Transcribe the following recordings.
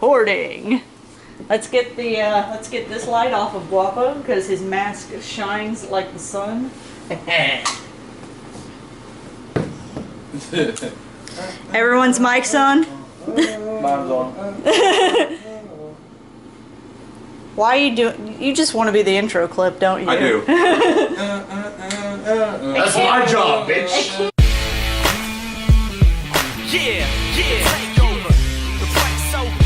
recording. Let's get this light off of Guapo because his mask shines like the sun. Everyone's mic's on. Mine's on. Why are you doing? You just want to be the intro clip, don't you? I do. That's my job, bitch. Yeah, take over. The fight's over.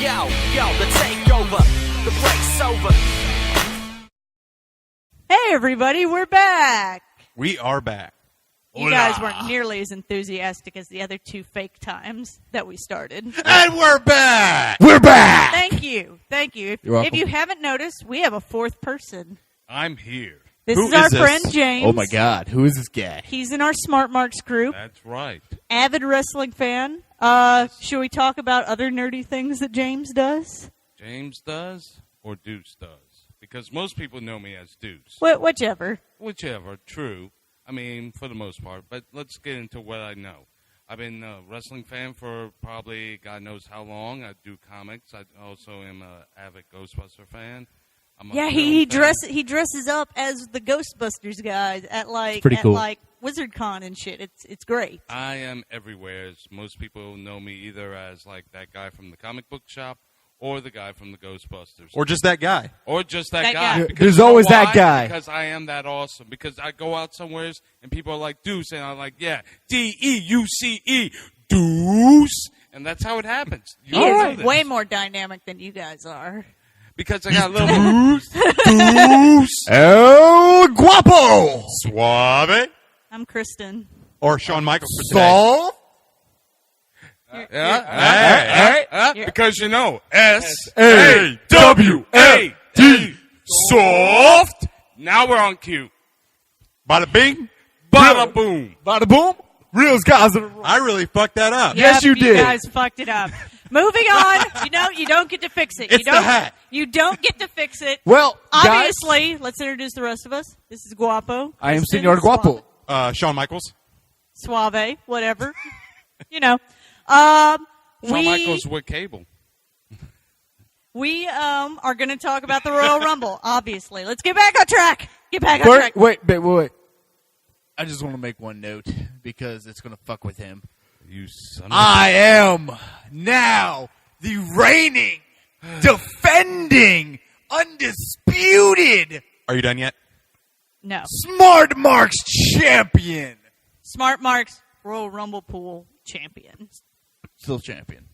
Yo, the takeover. The break's over. Hey, everybody, we're back. We are back. You guys weren't nearly as enthusiastic as the other two fake times that we started. And we're back! We're back! Thank you. If you haven't noticed, we have a fourth person. I'm here. This Who is our this? friend James. Oh my God, who is this guy? He's in our Smart Marks group. That's right. Avid wrestling fan. Should we talk about other nerdy things that James does? James does or Deuce does? Because most people know me as Deuce. Whichever. Whichever, true. I mean, for the most part. But let's get into what I know. I've been a wrestling fan for probably God knows how long. I do comics. I also am an avid Ghostbuster fan. Yeah, he dresses up as the Ghostbusters guys at like WizardCon and shit. It's great. I am everywhere. As most people know me either as like that guy from the comic book shop or the guy from the Ghostbusters. Or just that guy. Or just that guy. There's always that guy. Because I am that awesome. Because I go out somewhere and people are like, Deuce. And I'm like, yeah, D-E-U-C-E, Deuce. And that's how it happens. He is way more dynamic than you guys are. Because I got a little Deuce. El Guapo! Suave. I'm Kristen. Or Shawn Michaels for today. Because you know, S-A-W-A-D, soft. Now we're on cue. Bada bing. Bada boom. Bada boom. Real guys in the room. I really fucked that up. Yes, you did. You guys fucked it up. Moving on. You don't get to fix it. It's the hat. You don't get to fix it. Well, obviously, let's introduce the rest of us. This is Guapo. I am Kristen, Senor Guapo. Shawn Michaels. Suave, whatever. Shawn Michaels with cable. We are going to talk about the Royal Rumble, obviously. Let's get back on track. Track. Wait. I just want to make one note because it's going to fuck with him. You son of I am now the reigning, defending, undisputed Are you done yet? No. Smart Marks champion. Smart Marks Royal Rumble pool champion. Still champion.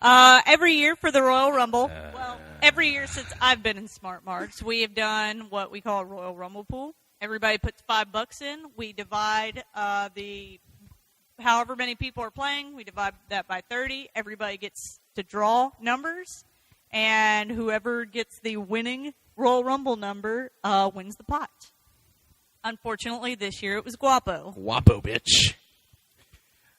Every year for the Royal Rumble, every year since I've been in Smart Marks, we have done what we call a Royal Rumble pool. Everybody puts $5 in. We divide however many people are playing, we divide that by 30. Everybody gets to draw numbers, and whoever gets the winning Royal Rumble number wins the pot. Unfortunately, this year it was Guapo. Guapo, bitch.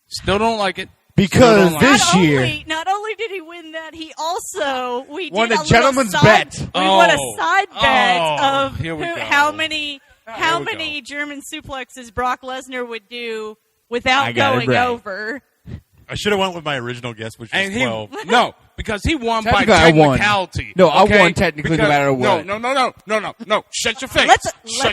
Still don't like it. Because this year... Not only did he win that, he also... We won did a gentleman's bet. We won a side bet of how many German suplexes Brock Lesnar would do without going over. I should have went with my original guess, which was 12. No, because he won by Technically, technicality. No, I won technically no matter what. No. Shut your face. Let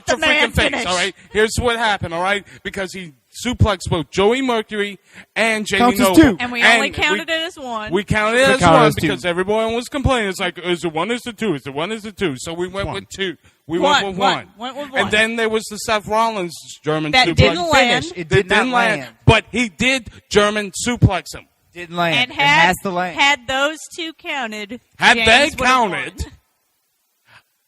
your the man freaking face, finish. all right? Here's what happened, all right? Because he suplexed both Joey Mercury and Jamie Noble. Two. And we only counted it as one. We counted it as one because everyone was complaining. It's like, is it one, is it two? Is it one, is it two? So we went with two. We went with one. And then there was the Seth Rollins German suplex. That didn't land. It did not land. But he did German suplex him. Didn't land. And it has to land. Had those two counted, Had James they would've counted, won.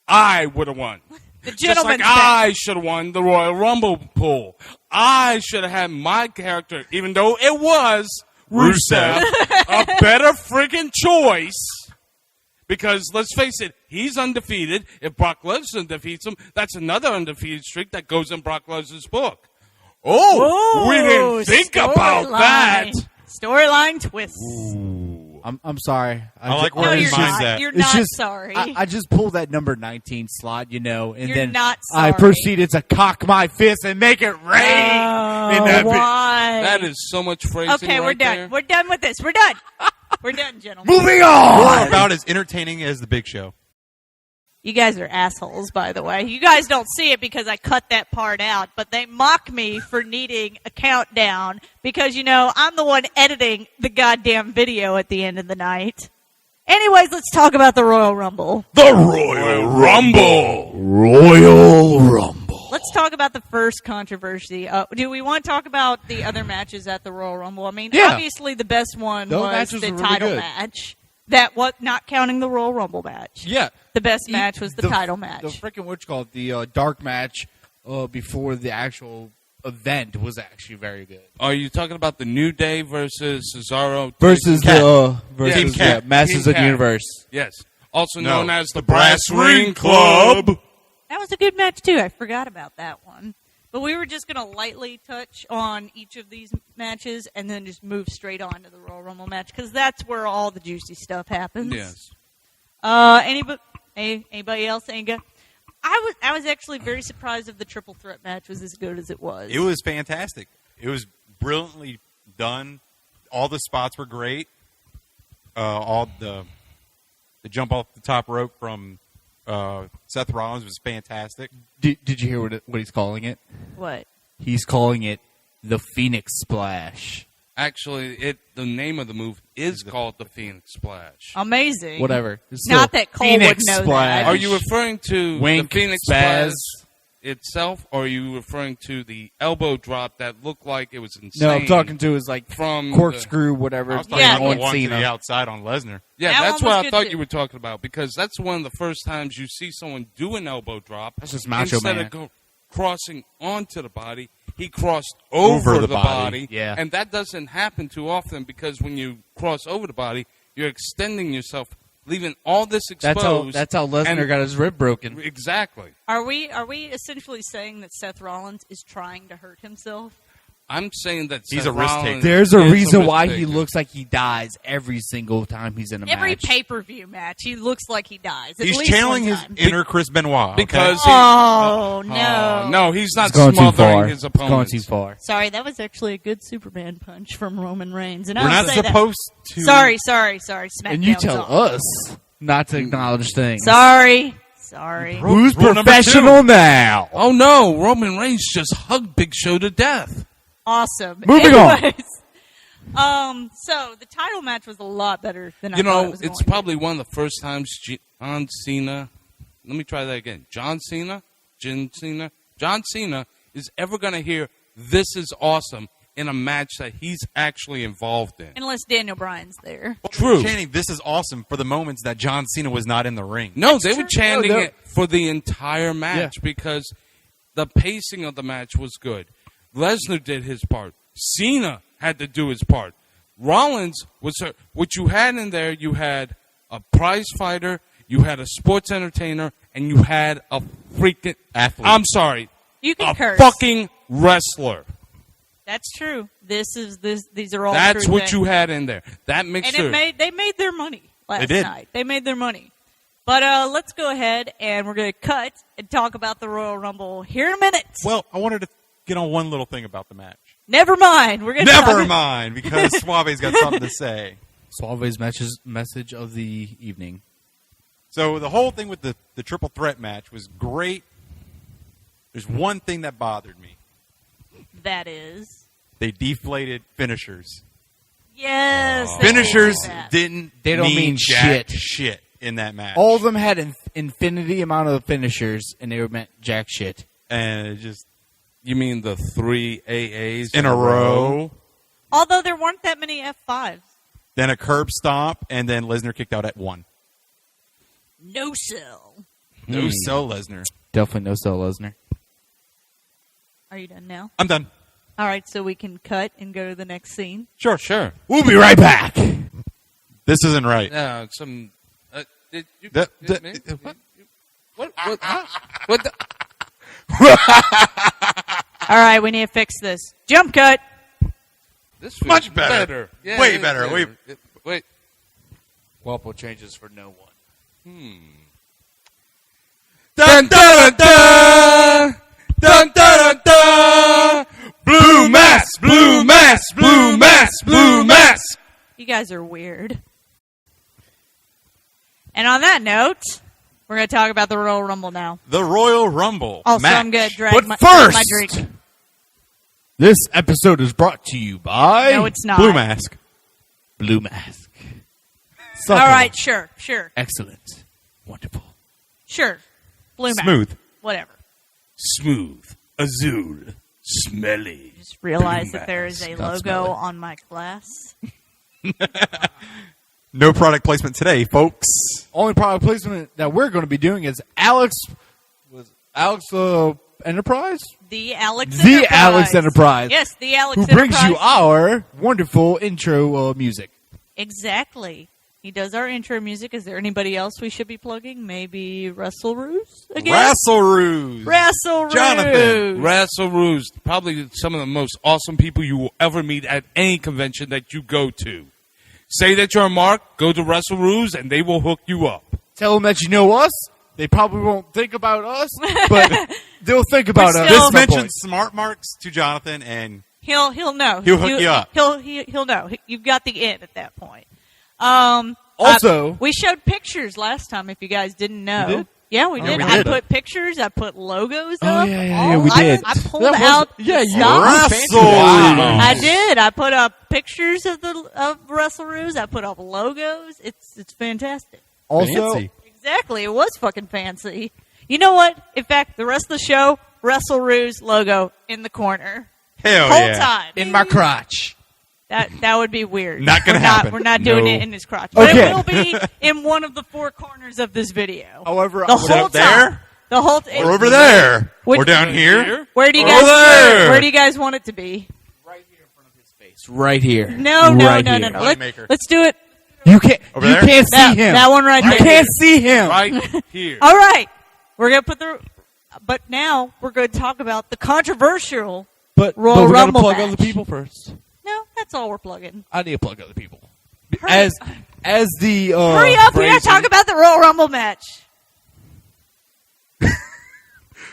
I would have won. The Just gentleman's like I should have won the Royal Rumble pool. I should have had my character, even though it was Rusev, a better freaking choice. Because let's face it, he's undefeated. If Brock Lesnar defeats him, that's another undefeated streak that goes in Brock Lesnar's book. Oh, we didn't think about that. Storyline twist. Ooh. I'm sorry. I like No, where you're his mind's not. at. You're It's not just sorry. I just pulled that number 19 slot, and You're then not I sorry. proceeded to cock my fist and make it rain. in that why? That is so much phrasing. Okay, we're right done. there. We're done with this. We're done. We're done, gentlemen. Moving We're on. about as entertaining as the Big Show. You guys are assholes, by the way. You guys don't see it because I cut that part out, but they mock me for needing a countdown because, I'm the one editing the goddamn video at the end of the night. Anyways, let's talk about the Royal Rumble. The Royal Rumble. Royal Rumble. Let's talk about the first controversy. Do we want to talk about the other matches at the Royal Rumble? I mean, Yeah. obviously the best one Those was matches the were really title good. match. That what not counting the Royal Rumble match. Yeah. The best match was the title match. The freaking the dark match before the actual event was actually very good. Are you talking about the New Day versus Cesaro Versus Cat. versus Team Cat. Masters Team of the Cat. Universe. Yes, also No, known as the Brass Brass Ring Ring Club. That was a good match too. I forgot about that one. But we were just going to lightly touch on each of these matches and then just move straight on to the Royal Rumble match because that's where all the juicy stuff happens. Yes. Anybody else? I was actually very surprised if the triple threat match was as good as it was. It was fantastic. It was brilliantly done. All the spots were great. All the jump off the top rope from Seth Rollins was fantastic. Did you hear what he's calling it? What? He's calling it the Phoenix Splash. Actually, the name of the move is called the Phoenix Splash. Amazing. Whatever. It's Not still that Cole Phoenix would know Splash. that. Are you referring to Wink, the Phoenix spaz. Splash itself, or are you referring to the elbow drop that looked like it was insane? No, I'm talking to his from corkscrew, whatever. I was talking Yeah. about on the one to Cena. the outside on Lesnar. Yeah, That that's one was what I good, thought too. you were talking about because that's one of the first times you see someone do an elbow drop. That's just Macho Instead Man. of crossing onto the body, he crossed over the body. Yeah. And that doesn't happen too often because when you cross over the body, you're extending yourself, leaving all this exposed. That's how Lesnar and- got his rib broken. Exactly. Are we essentially saying that Seth Rollins is trying to hurt himself? I'm saying that He's Seth a risk taker. Rollins There's a is reason why risk he taker. looks like he dies every single time he's in a Every match. pay-per-view match, he looks like he dies. At He's least channeling one his time. inner Chris Benoit. okay? because Oh, no. no, he's not It's going too smothering far. his It's going opponents. too far. Sorry, that was actually a good Superman punch from Roman Reigns. And we're I'll not say that. supposed to. Sorry. SmackDown's And you tell on. us not to acknowledge things. Sorry. Who's Rule number professional now? Oh no, Roman Reigns just hugged Big Show to death. Awesome. Moving on. on. So the title match was a lot better than I You thought know, it was it's going to. probably one of the first times John Cena. Let me try that again. John Cena is ever going to hear "This is awesome" in a match that he's actually involved in. Unless Daniel Bryan's there. True. Chanting, this is awesome for the moments that John Cena was not in the ring. No, they were chanting No, it for the entire match because the pacing of the match was good. Lesnar did his part. Cena had to do his part. Rollins was what you had in there. You had a prize fighter, you had a sports entertainer, and you had a freaking Athlete. I'm sorry, You can a curse. fucking wrestler. That's true. These are all That's true what things. you had in there. That mixture. And they made their money last They did. night. They made their money. But let's go ahead and we're going to cut and talk about the Royal Rumble here in a minute. Well, I wanted to get on one little thing about the match. Never mind. We're going to Never mind, because Suave's got something to say. Suave's message of the evening. So the whole thing with the triple threat match was great. There's one thing that bothered me. That is. They deflated finishers. Yes. they Finishers did that. didn't They don't mean jack shit. shit in that match. All of them had an infinity amount of finishers, and they were meant jack shit. And it just You mean the 3 AAs in a row. Although there weren't that many F5s. Then a curb stomp, and then Lesnar kicked out at 1. No sell. No sell Lesnar. Definitely no sell Lesnar. Are you done now? I'm done. All right, so we can cut and go to the next scene. Sure. We'll be right back. This isn't right. Yeah, some. Did you? The- did the- me- what? What the? All right, we need to fix this. Jump cut. This feels Much better. Yeah, Way it's better. Wait. Guapo changes for no one. Dun, dun, dun, dun! Dun, dun, dun, dun! Blue mask, blue mask, blue mask, blue mask! You guys are weird. And on that note, we're going to talk about the Royal Rumble now. The Royal Rumble. Also, match. I'm going to drag But my first, drink. this episode is brought to you by No, it's not. Blue Mask. Blue Mask. All right, sure. Excellent. Wonderful. Sure. Blue mask. Smooth. Whatever. Smooth, azul, smelly. Just realized Blue that there is a mask. logo Don't smell it. on my glass. No product placement today, folks. Only product placement that we're going to be doing is Alex Enterprise, The Alex The Enterprise. Alex Enterprise. Yes, the Alex who Enterprise. brings you our wonderful intro music. Exactly. He does our intro music. Is there anybody else we should be plugging? Maybe Wrestle Roos again? Wrestle Roos. Wrestle Roos. Jonathan. Wrestle Roos, probably some of the most awesome people you will ever meet at any convention that you go to. Say that you're a mark, go to Wrestle Roos, and they will hook you up. Tell them that you know us. They probably won't think about us, but they'll think about But us. still- Just at some mention point. smart marks to Jonathan, and He'll know. He'll hook you up. He'll know. You've got the in at that point. Also- we showed pictures last time. If you guys didn't know, We did? yeah, we Oh, did. we I did. put pictures. I put logos Oh, up. yeah, we I- did. I pulled That was- out. yeah, you stuff. Wrestle. Wow. I did. I put up pictures of Wrestle Roos. I put up logos. It's fantastic. Also, Fancy. Exactly. It was fucking fancy. You know what? In fact, the rest of the show, Wrestle Roos logo in the corner. hell Whole yeah. time. in my crotch. That would be weird. Not gonna We're happen. We're not doing No. it in his crotch. But Okay. it will be in one of the four corners of this video. However, The whole up there? time. The whole Or over there. Which- or down here. Where do you Over guys there. where do you guys want it to be? right here in front of his face. Right here. No. Right here. Moneymaker. Let's do it. You can't. Over You there? can't see That, him. that one right You there. can't see him. Right here. All right. We're going to put the but now we're going to talk about the controversial But Royal we gotta Rumble plug match. other people first. No, that's all we're plugging. I need to plug other people. Hurry- As the Hurry up, we got to phrasing- talk about the Royal Rumble match.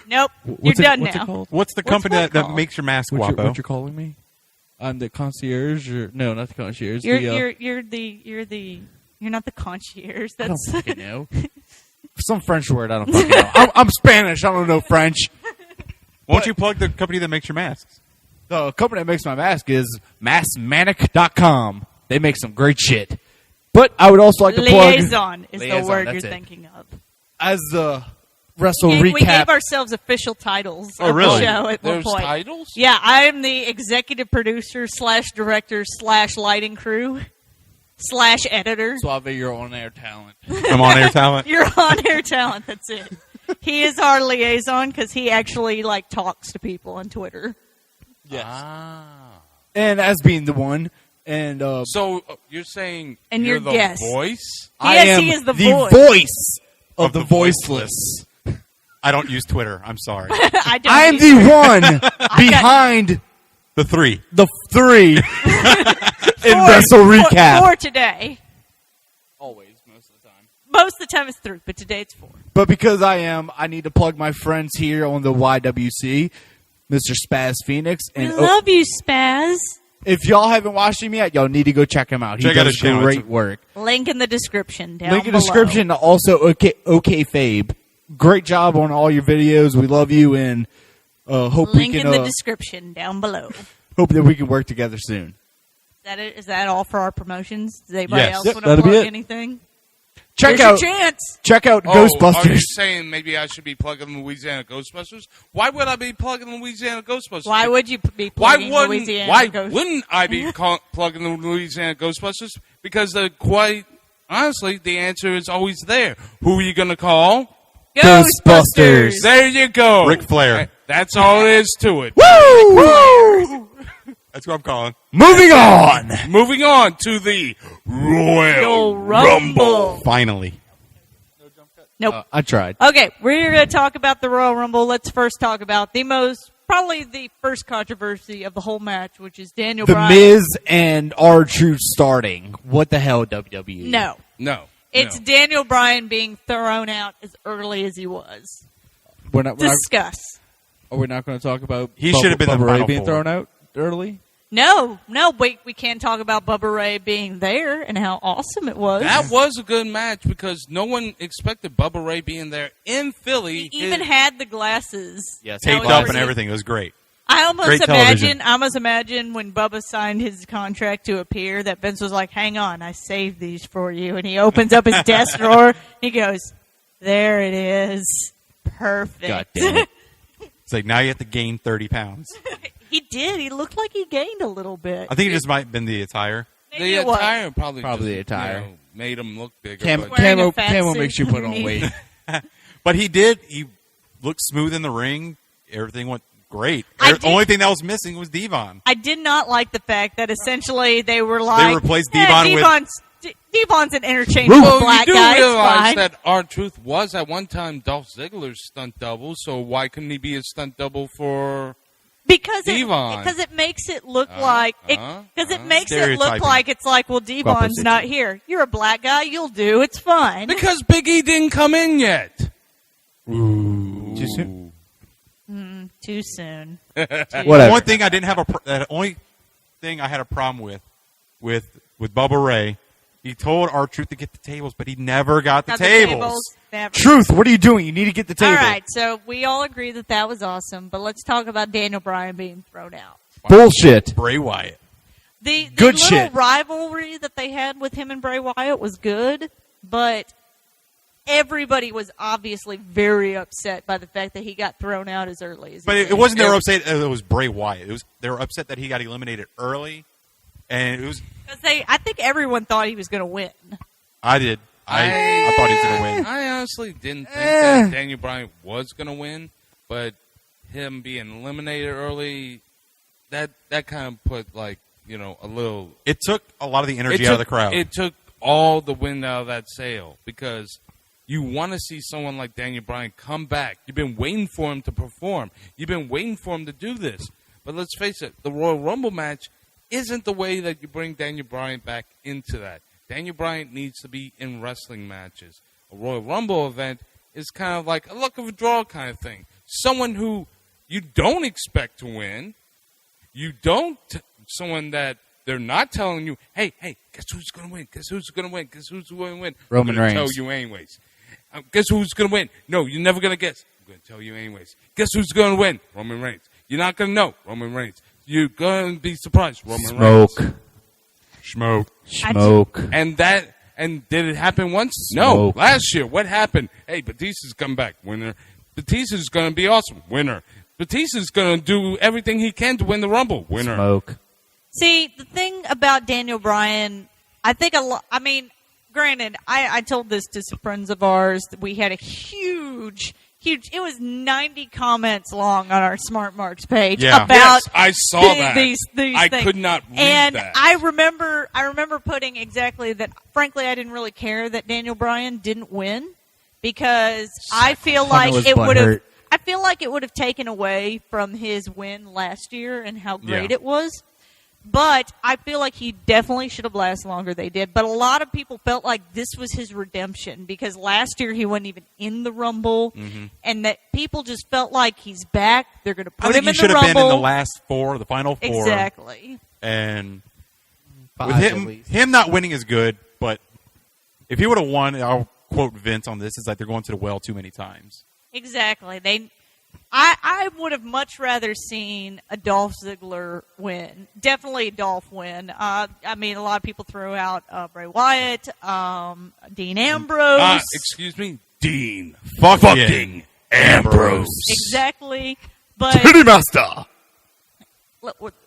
Nope. You're done what's now. It called? What's the What's company what that called? makes your mask, What Guapo? you're calling me? I'm the concierge, or no, not the concierge. You're the, you're not the concierge. I don't That's fucking know. Some French word I don't fucking know. I'm Spanish. I don't know French. Why don't you plug the company that makes your masks? The company that makes my mask is maskmanic.com. They make some great shit. But I would also like to plug liaison is the Liaison, word that's you're it. thinking of. as the Wrestle We recap. gave ourselves official titles Oh, of really? the show at one There's point. titles? Yeah, I am the executive producer / director / lighting crew / editor. Suave, your on-air talent. I'm on air talent. You're on air talent. That's it. He is our liaison because he actually talks to people on Twitter. Yes. Ah. And as being the one, and So you're saying And you're your the guest. voice? I Yes, am he is the voice of Of the the voiceless. I don't use Twitter. I'm sorry. I don't I am either. the one behind The three. the three in Wrestle recap. For today. Always, most of the time. Most of the time it's 3, but today it's 4. But because I need to plug my friends here on the YWC, Mr. Spaz Phoenix, We and love you, Spaz. if y'all haven't watched him yet, y'all need to go check him out. He Check out does his channel. great It's a- work. Link in the description down Link in the below. description. Also, okay, Fabe. Great job on all your videos. We love you, and hope Link we in can the description down below. hope that we can work together soon. Is that it? Is that all for our promotions? Does anybody Yes. else Yep, want to that'll be plug it. anything? Check Here's out your chance. check out Are you Ghostbusters. saying maybe I should be plugging Louisiana Ghostbusters? Why would I be plugging Louisiana Ghostbusters? Why would you be Why plugging wouldn't Louisiana Why Ghost? wouldn't I be plugging the Louisiana Ghostbusters? Because quite honestly, the answer is always there. Who are you going to call? Ghostbusters. There you go, Ric Flair. That's all there is to it. Woo! That's what I'm calling. Moving on. Moving on to the Royal Rumble. Finally. Nope. I tried. Okay, we're going to talk about the Royal Rumble. Let's first talk about probably the first controversy of the whole match, which is Daniel The Bryan. Miz and R-Truth starting. What the hell, WWE? No. No. It's no. Daniel Bryan being thrown out as early as he was. We're not Discuss. are we not going to talk about He should have been the Bubba Ray final being four. thrown out early? No, we can't talk about Bubba Ray being there and how awesome it was. That was a good match because no one expected Bubba Ray being there in Philly. He even had the glasses. Yes. That Taped was up and pretty- everything. It was great. I Great television. almost imagine when Bubba signed his contract to appear that Vince was like, "Hang on, I saved these for you," and he opens up his desk drawer. He goes, "There it is, perfect." God damn it. It's like now you have to gain 30 pounds. He did. He looked like he gained a little bit. I think it just might have been the attire. Maybe The it was. attire probably the just, attire. made him look bigger. Cam- but- Wearing a Camo, fat Camo suit makes you put on underneath. weight. But he looked smooth in the ring. Everything went great. I The did- only thing that was missing was Devon. I did not like the fact that essentially they were like, replaced "Eh, Devon with- Devon's an interchangeable Well, black you do guy. It's realize fine." that R-Truth was at one time Dolph Ziggler's stunt double, so why couldn't he be a stunt double for... Because Devon. it makes it look like it makes it look Stereotyping. like it's like, well, Devon's Guapo not here. You're a black guy, you'll do. It's fine. Because Big E didn't come in yet. Too soon? Too soon. Whatever. One thing I didn't have the only thing I had a problem with Bubba Ray, he told R-Truth to get the tables, but he never got the Got tables. Never. Truth, what are you doing? You need to get the table. All right, so we all agree that was awesome, but let's talk about Daniel Bryan being thrown out. Bullshit. Bray Wyatt. The Good little shit. rivalry that they had with him and Bray Wyatt was good, but everybody was obviously very upset by the fact that he got thrown out as early as he But did. it wasn't they were upset it was Bray Wyatt. They were upset that he got eliminated early, and it was 'Cause I think everyone thought he was going to win. I did. I thought he was going to win. I honestly didn't think that Daniel Bryan was going to win, but him being eliminated early, that kind of put, like, a little... It took a lot of the energy out of the crowd. It took all the wind out of that sail because you want to see someone like Daniel Bryan come back. You've been waiting for him to perform. You've been waiting for him to do this. But let's face it, the Royal Rumble match isn't the way that you bring Daniel Bryan back into that. Daniel Bryan needs to be in wrestling matches. A Royal Rumble event is kind of like a luck of a draw kind of thing. Someone who you don't expect to win. You don't... someone that they're not telling you, hey, guess who's going to win? Guess who's going to win? Guess who's going to win? Roman I'm gonna Reigns. tell you anyways. Guess who's going to win? No, you're never going to guess. I'm going to tell you anyways. Guess who's going to win? Roman Reigns. You're not going to know. Roman Reigns. You're going to be surprised. Roman Reigns. Smoke. And did it happen once? Smoke. No. Last year, what happened? Hey, Batista's come back. Winner. Batista's going to be awesome. Winner. Batista's going to do everything he can to win the Rumble. Winner. Smoke. See, the thing about Daniel Bryan, I think granted, I told this to some friends of ours that we had a huge, it was 90 comments long on our Smart Marks page Yeah. about Yes, I saw that. these I things. could not read and that. I remember putting exactly that. Frankly, I didn't really care that Daniel Bryan didn't win because I feel like was it would have. butthurt. I feel like it would have taken away from his win last year and how great Yeah. it was. But I feel like he definitely should have lasted longer. They did. But a lot of people felt like this was his redemption because last year he wasn't even in the Rumble, and that people just felt like he's back. They're going to I put think him he in the should have Rumble. been in the last four, the final four. Exactly. And Five, with at him least. not winning is good, but if he would have won, I'll quote Vince on this, it's like they're going to the well too many times. Exactly. I would have much rather seen a Dolph Ziggler win. Definitely a Dolph win. I mean, a lot of people threw out Bray Wyatt, Dean Ambrose. Excuse me? Dean. Fucking Ambrose. Exactly. But Master.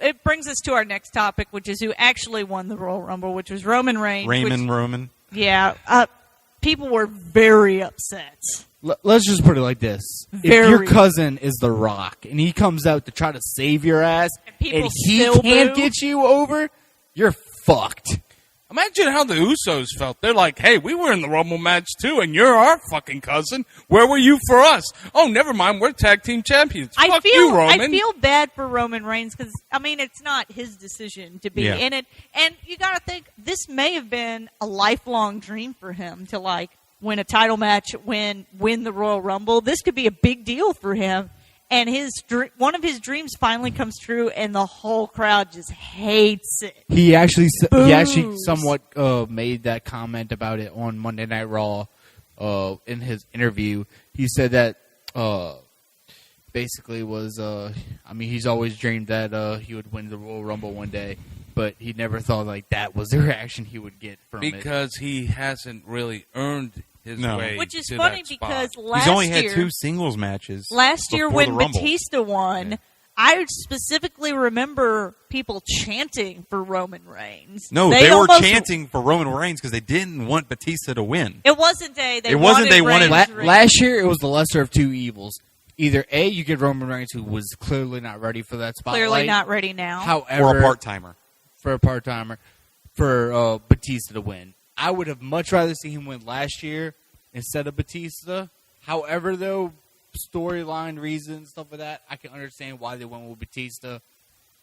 it brings us to our next topic, which is who actually won the Royal Rumble, which was Roman Reigns. Roman. Yeah. People were very upset. Let's just put it like this. If Very. your cousin is The Rock and he comes out to try to save your ass And people and he still can't boo? get you over, you're fucked. Imagine how the Usos felt. They're like, hey, we were in the Rumble match too, and you're our fucking cousin. Where were you for us? Oh, never mind. We're tag team champions. Fuck you, Roman. I feel bad for Roman Reigns because, I mean, it's not his decision to be in it. And you got to think, this may have been a lifelong dream for him to, like, win a title match, win the Royal Rumble. This could be a big deal for him. And one of his dreams finally comes true, and the whole crowd just hates it. He actually somewhat made that comment about it on Monday Night Raw in his interview. He said that basically was, he's always dreamed that he would win the Royal Rumble one day, but he never thought like that was the reaction he would get from it. Because he hasn't really earned his way. Which is to funny that spot. because last He's only year, had 2 singles matches. Last year before when the Rumble. Batista won, I specifically remember people chanting for Roman Reigns. No, they were almost- chanting for Roman Reigns because they didn't want Batista to win. It wasn't they It wasn't they wanted- Reigns to win. Last year, it was the lesser of two evils. Either A, you get Roman Reigns, who was clearly not ready for that spotlight. Clearly not ready now. However, Or a part-timer. for a part-timer, for Batista to win. I would have much rather seen him win last year instead of Batista. However, though, storyline reasons, stuff like that, I can understand why they went with Batista.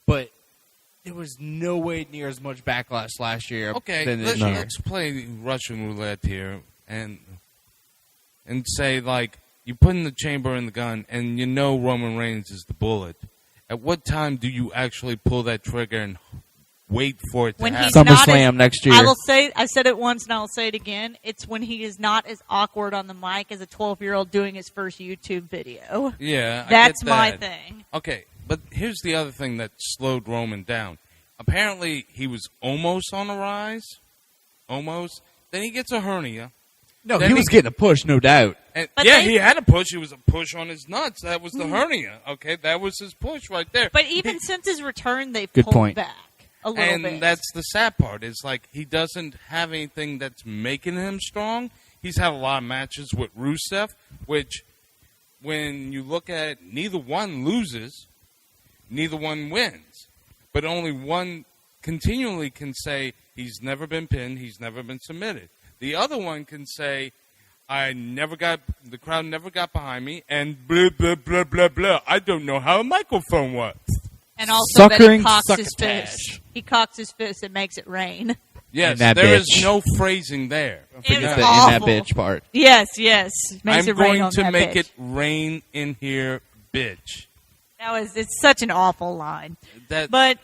But there was no way near as much backlash last year Okay, than this year. let's play Russian roulette here and say, like, you put in the chamber in the gun and you know Roman Reigns is the bullet. At what time do you actually pull that trigger and wait for it to when happen? he's not SummerSlam as, next year. I said it once and I'll say it again. It's when he is not as awkward on the mic as a 12-year-old doing his first YouTube video. Yeah, That's I get my that. thing. Okay, but here's the other thing that slowed Roman down. Apparently, he was almost on a rise. Almost. Then he gets a hernia. No, Then he was getting a push, no doubt. And But yeah, they- he had a push. It was a push on his nuts. That was the hernia. Okay, that was his push right there. But even since his return, they've Good pulled point. back a little And bit. that's the sad part. Is like he doesn't have anything that's making him strong. He's had a lot of matches with Rusev, which, when you look at it, neither one loses, neither one wins. But only one continually can say he's never been pinned, he's never been submitted. The other one can say, the crowd never got behind me, and blah, blah, blah, blah, blah. I don't know how a microphone works. and also that he Suckering cocks his succotash. fist. He cocks his fist and makes it rain. Yes, And that there is bitch. no phrasing there. It was In that awful. bitch part. Yes, makes I'm it rain going on to that make bitch. it rain in here, bitch. It's such an awful line. That, But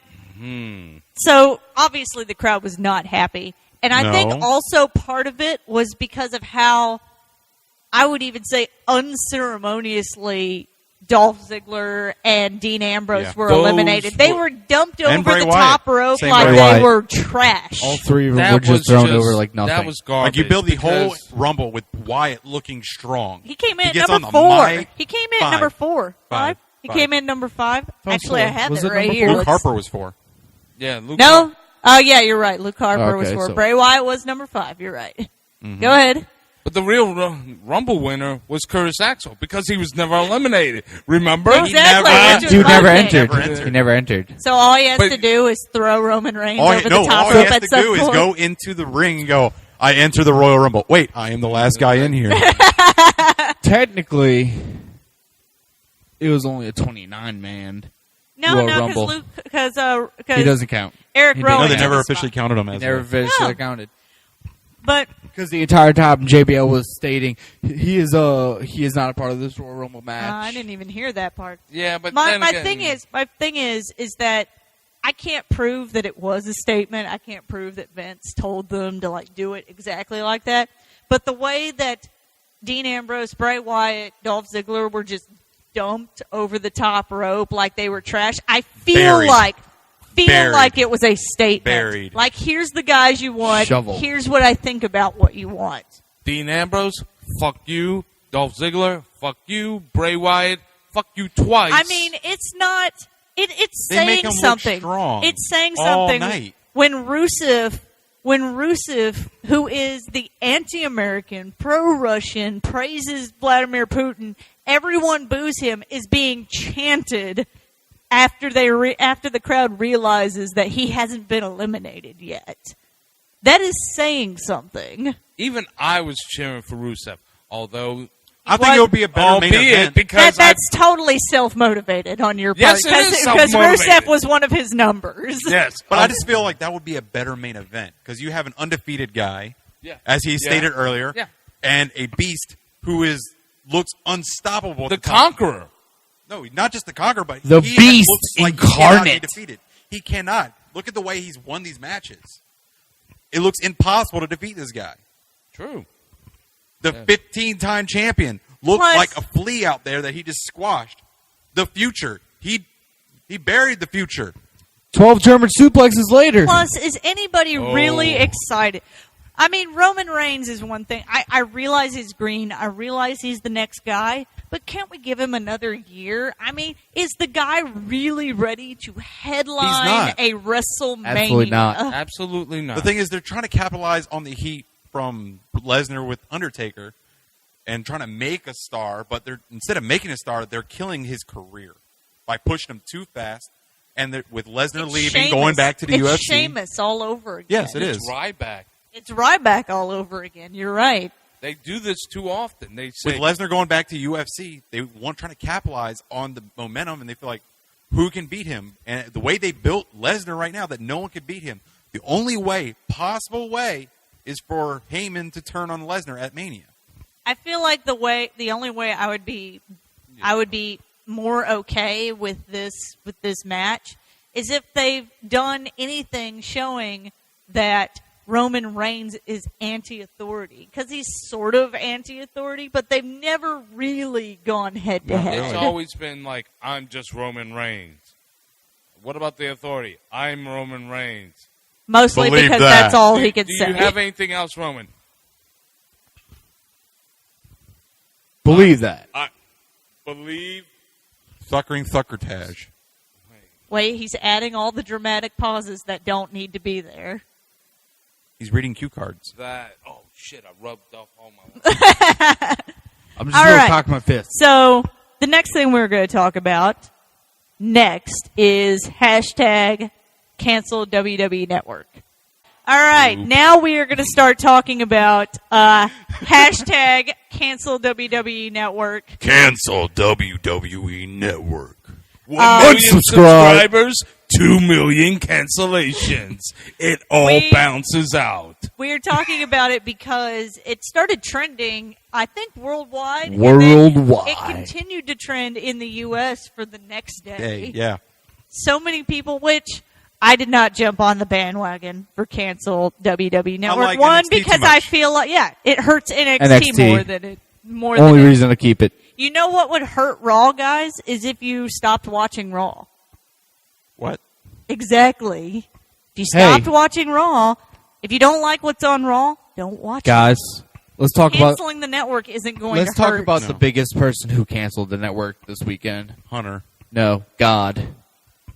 so obviously the crowd was not happy, and I think No. also part of it was because of how I would even say unceremoniously Dolph Ziggler and Dean Ambrose Yeah. were Those eliminated. They were dumped And over Bray the Wyatt. top rope Same like Bray they Wyatt. were trash. All three of them that were just was thrown over like nothing. That was garbage. Like you build the whole because- Rumble with Wyatt looking strong. He came in He at gets number on the 4. mic. He came in at Five. number 4. Five. He Five. came in number 5. was Actually, I four. have Was it it right number here. four? Luke Harper was 4. Yeah, Luke No. Oh yeah, you're right. Luke Harper was Okay, 4. so- Bray Wyatt was number 5. You're right. Mm-hmm. Go ahead. But the real Rumble winner was Curtis Axel because he was never eliminated. Remember? Exactly. which was Dude never perfect. entered. Never entered. He never entered. So all he has But- to do is throw Roman Reigns All over he, the top all rope he has at to some do is point. go into the ring and go, I enter the Royal Rumble. Wait, I am the last guy in here. Technically, it was only a 29-man. No, Royal no, Rumble. because He doesn't count. Eric He Rowan. No, they didn't never had the officially spot. counted him He as never one. officially No. counted. But Because the entire time JBL was stating he is not a part of this Royal Rumble match. I didn't even hear that part. Yeah, but My then again, thing is that I can't prove that it was a statement. I can't prove that Vince told them to do it exactly like that. But the way that Dean Ambrose, Bray Wyatt, Dolph Ziggler were just dumped over the top rope like they were trash, I feel Buried. Buried. like it was a statement. Buried. Like, here's the guys you want. Shovel. Here's what I think about what you want. Dean Ambrose, fuck you. Dolph Ziggler, fuck you. Bray Wyatt, fuck you twice. I mean, it's not. It's They make saying 'em look something. strong It's saying all something. night. When Rusev, who is the anti-American, pro-Russian, praises Vladimir Putin, everyone boos him, is being chanted after the crowd realizes that he hasn't been eliminated yet. That is saying something. Even I was cheering for Rusev, although I think it would be a better main albeit event. because That's totally self-motivated on your part. Yes, it is Because self-motivated. Rusev was one of his numbers. yes, But I just feel like that would be a better main event because you have an undefeated guy, Yeah. as he Yeah. stated earlier, Yeah. and a beast who looks unstoppable. at the top. Conqueror. No, not just the Conqueror, but The he Beast looks like he cannot incarnate. be defeated. He cannot. Look at the way he's won these matches. It looks impossible to defeat this guy. True. The 15-time champion looked Plus- like a flea out there that he just squashed. The future. He buried the future. 12 German suplexes later. Plus, is anybody really Oh. excited? I mean, Roman Reigns is one thing. I realize he's green. I realize he's the next guy. But can't we give him another year? I mean, is the guy really ready to headline not. a WrestleMania? Absolutely not. Absolutely not. The thing is, they're trying to capitalize on the heat from Lesnar with Undertaker and trying to make a star, but instead of making a star, they're killing his career by pushing him too fast. And with Lesnar It's leaving, Sheamus. going back to the it's UFC. Sheamus all over again. Yes, it is. It's Ryback. It's Ryback all over again. You're right. They do this too often. They say, With Lesnar going back to UFC, they want trying to capitalize on the momentum, and they feel like who can beat him? And the way they built Lesnar right now, that no one can beat him. The only possible way, is for Heyman to turn on Lesnar at Mania. I feel like the only way I would be more okay with this match is if they've done anything showing that Roman Reigns is anti-authority, because he's sort of anti-authority, but they've never really gone head to it's head. always been like, I'm just Roman Reigns. What about the authority? I'm Roman Reigns. Mostly Believe because that. that's all he could Do say. you have anything else, Roman? Believe that. I believe. Thuckertage. Wait, he's adding all the dramatic pauses that don't need to be there. He's reading cue cards. That shit! I rubbed off all my. I'm just All going right. to cock my fist. So the next thing we're going to talk about next is hashtag cancel WWE Network. All right, now we are going to start talking about hashtag cancel WWE Network. Cancel WWE Network. 1 Uh, million Unsubscribe. subscribers, 2 million cancellations. It all We- bounces out. We are talking about it because it started trending, I think, worldwide. and Worldwide. then it continued to trend in the U.S. for the next day. Hey, yeah. So many people, which I did not jump on the bandwagon for cancel WWE Network. like One, NXT too because much. I feel like, it hurts NXT, NXT. more than it. Only reason to keep it. You know what would hurt Raw, guys, is if you stopped watching Raw. What? Exactly. If you Hey. stopped watching Raw, if you don't like what's on Raw, don't watch Guys, let's talk it. about Canceling the network isn't going let's to talk hurt. about No. the biggest person who canceled the network this weekend. Hunter. No, God.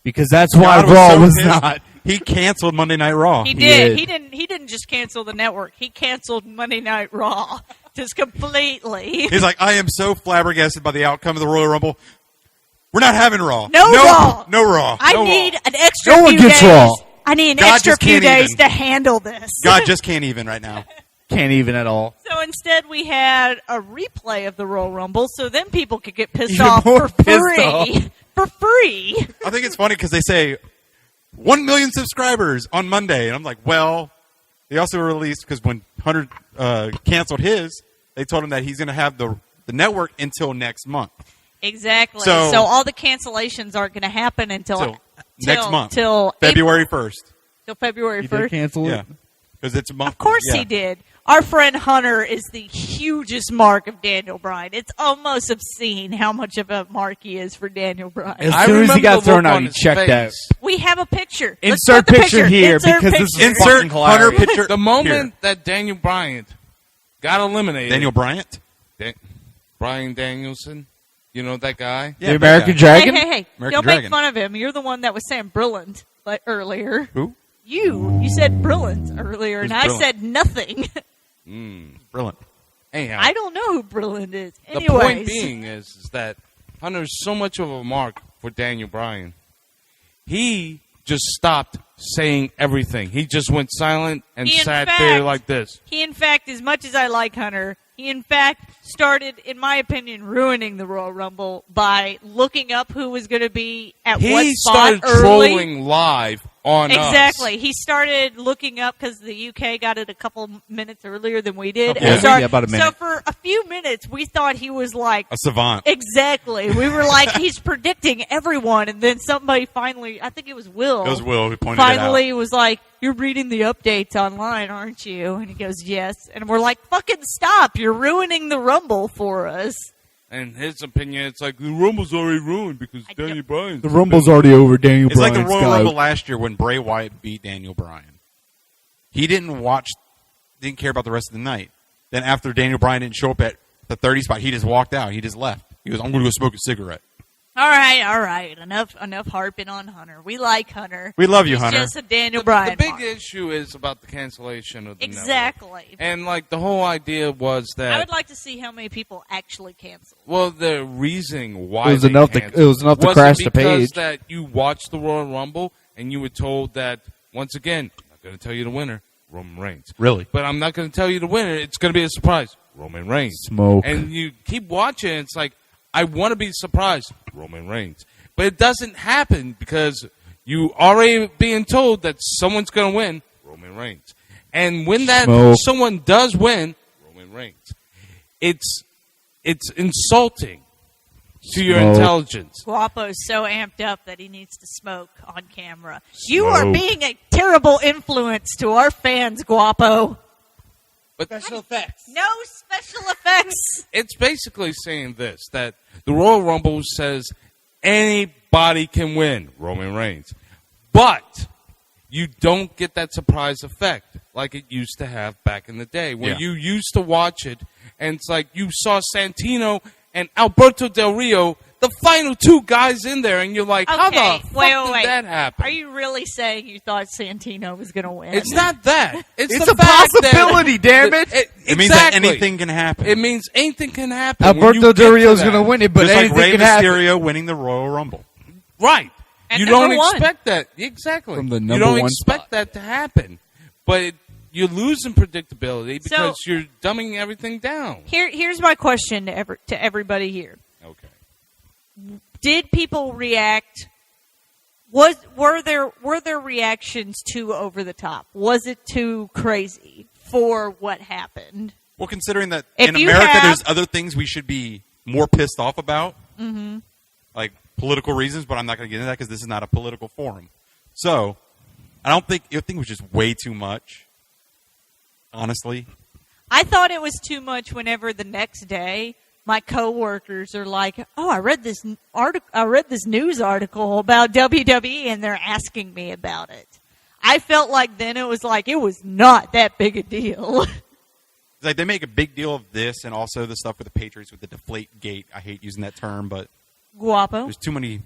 Because that's why God was Raw so was pissed. not. He canceled Monday Night Raw. He did. did. He didn't just cancel the network. He canceled Monday Night Raw just completely. He's like, I am so flabbergasted by the outcome of the Royal Rumble. We're not having Raw. No Raw. No Raw. I No need Raw. an extra No one few gets days. Raw. I need an God extra just few can't days even. to handle this. God just can't even right now. Can't even at all. So instead, we had a replay of the Royal Rumble, so then people could get pissed Even off more for pissed free. off. For free. I think it's funny because they say 1 million subscribers on Monday. And I'm like, well, they also released, because when Hunter canceled his, they told him that he's going to have the network until next month. Exactly. So- So all the cancellations aren't going to happen until Till next month. Till February 1st. Till February You did 1st. cancel Yeah. it? Because it's a month. Of course yeah. he did. Our friend Hunter is the hugest mark of Daniel Bryan. It's almost obscene how much of a mark he is for Daniel Bryan. As I soon as remember he got the thrown look out, on he his checked face. out. We have a picture. Let's Insert put the picture here, Insert because this is picture. Insert fucking hilarious. Hunter picture. The moment that Daniel Bryan got eliminated. Daniel Bryant? Brian Danielson. You know that guy? Yeah, The that American guy. Dragon? Hey, American don't Dragon. make fun of him. You're the one that was saying Brilliant earlier. Who? You said Brilliant earlier, and Who's I Brilliant? said nothing. Brilliant. Anyhow, I don't know who Brilliant is. the Anyways, point being is that Hunter's so much of a mark for Daniel Bryan. He just stopped saying everything. He just went silent and He, in sat fact- there like this. He, in fact, as much as I like Hunter, he, in fact, started, in my opinion, ruining the Royal Rumble by looking up who was going to be at what He spot started early. trolling live on us. Exactly. He started looking up because the UK got it a couple minutes earlier than we did. Yeah, And yeah, about a minute. So for a few minutes, we thought he was like A savant. exactly. We were like, he's predicting everyone, and then somebody finally, I think it was Will. It was Will who pointed it out. Finally was like, "You're reading the updates online, aren't you?" And he goes, "Yes." And we're like, "Fucking stop! You're ruining the Rumble for us." And his opinion, it's like, the Rumble's already ruined because I Daniel don't- Bryan's... The Rumble's already over. Daniel It's like Bryan's the Royal got Rumble it. last year when Bray Wyatt beat Daniel Bryan. He didn't care about the rest of the night. Then after Daniel Bryan didn't show up at the 30 spot, he just walked out. He just left. He goes, "I'm going to go smoke a cigarette." All right. Enough harping on Hunter. We like Hunter. We love you, He's Hunter. just a Daniel Bryan. The big mark. issue is about the cancellation of the network. Exactly. And, like, the whole idea was that... I would like to see how many people actually cancel. Well, the reasoning why It was they enough to- canceled it was enough to wasn't crash the because page. that you watched the Royal Rumble and you were told that, once again, I'm not going to tell you the winner, Roman Reigns. Really? But I'm not going to tell you the winner. It's going to be a surprise, Roman Reigns. Smoke. And you keep watching, and it's like, I want to be surprised, Roman Reigns. But it doesn't happen because you already being told that someone's going to win, Roman Reigns. And when that Smoke. someone does win, Roman Reigns, it's insulting to your Smoke. intelligence. Guapo's so amped up that he needs to smoke on camera. You are Smoke. being a terrible influence to our fans, Guapo. But Special effects. No special effects. it's basically saying this, that the Royal Rumble says anybody can win, Roman Reigns. But you don't get that surprise effect like it used to have back in the day, where Yeah. you used to watch it, and it's like you saw Santino and Alberto Del Rio, the final two guys in there, and you're like, how the fuck did that happen? Are you really saying you thought Santino was going to win? It's not that. It's It's the a fact that- possibility, damn it. It means that exactly. anything can happen. It means anything can happen. when you Alberto get Del to Rio's that. going to win it, but Just like anything Rey can happen. Mysterio winning the Royal Rumble. Right. And you number don't one. expect that. Exactly. From the you number don't one expect spot. that to happen. But you're losing predictability because So- you're dumbing everything down. Here's my question to everybody here. Okay. Did people react? Were there reactions too over the top? Was it too crazy for what happened? Well, considering that If in you America have- there's other things we should be more pissed off about, like political reasons, but I'm not going to get into that because this is not a political forum. So, I think it was just way too much, honestly. I thought it was too much whenever the next day my coworkers are like, "Oh, I read this news article about WWE and they're asking me about it." I felt like then it was not that big a deal. Like they make a big deal of this and also the stuff with the Patriots with the deflate gate. I hate using that term, but Guapo, there's too many.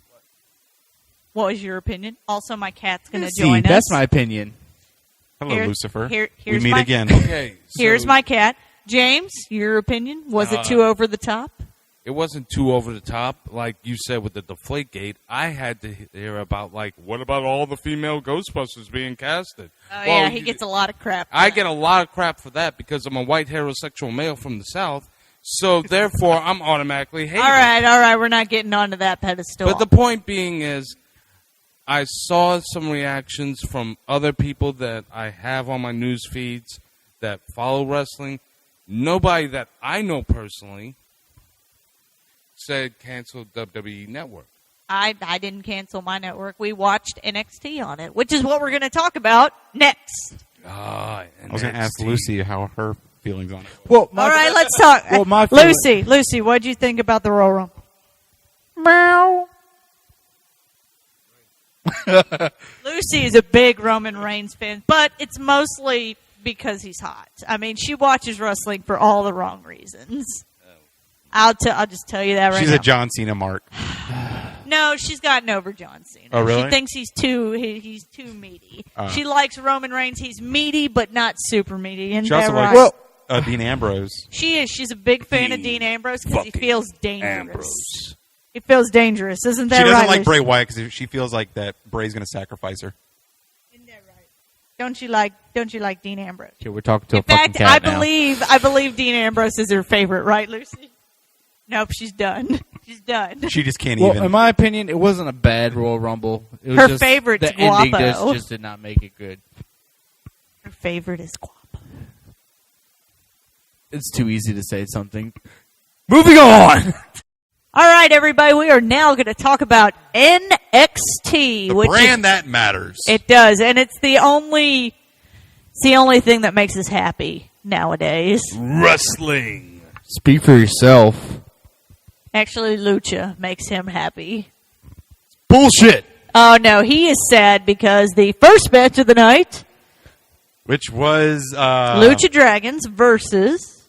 what was your opinion? Also, my cat's going to See, join us. that's my opinion. Hello, Here- Lucifer. here- we here's meet my- again. Okay. Here's so my cat. James, your opinion? Was it too over the top? It wasn't too over the top, like you said with the deflate gate. I had to hear about, like, what about all the female Ghostbusters being casted? Oh, Well, yeah, he gets a lot of crap. for I that. get a lot of crap for that because I'm a white heterosexual male from the South. So therefore, I'm automatically hated. All right, we're not getting onto that pedestal. But the point being is, I saw some reactions from other people that I have on my news feeds that follow wrestling. Nobody that I know personally said cancel WWE Network. I didn't cancel my network. We watched NXT on it, which is what we're going to talk about next. I was going to ask NXT. Lucy how her feelings on it. Well, All right, let's talk. Well, my feeling- Lucy, what did you think about the Royal Rumble? Meow. Lucy is a big Roman Reigns fan, but it's mostly because he's hot. I mean, she watches wrestling for all the wrong reasons. I'll just tell you that right She's now. a John Cena mark. No, she's gotten over John Cena. Oh, really? She thinks he's too meaty. She likes Roman Reigns. He's meaty, but not super meaty. And She also right. likes Dean Ambrose. She is. She's a big fan of Dean Dean Ambrose because he fucking feels dangerous. Ambrose. He feels dangerous, isn't that She right? doesn't like Lucy? Bray Wyatt because she feels like that Bray's going to sacrifice her. Don't you like Dean Ambrose? Okay, we're talking to In a fucking fact, cat now. I believe Dean Ambrose is her favorite, right, Lucy? Nope, she's done. She's done. She just can't Well, even. in my opinion, it wasn't a bad Royal Rumble. It was Her just favorite's the ending Guapo. just did not make it good. Her favorite is Guapo. It's too easy to say something. Moving on. All right, everybody, we are now going to talk about NXT, the which brand that matters. it does, and it's the only thing that makes us happy nowadays. Wrestling. Speak for yourself. Actually, Lucha makes him happy. Bullshit. Oh no, he is sad because the first match of the night, Which was Lucha Dragons versus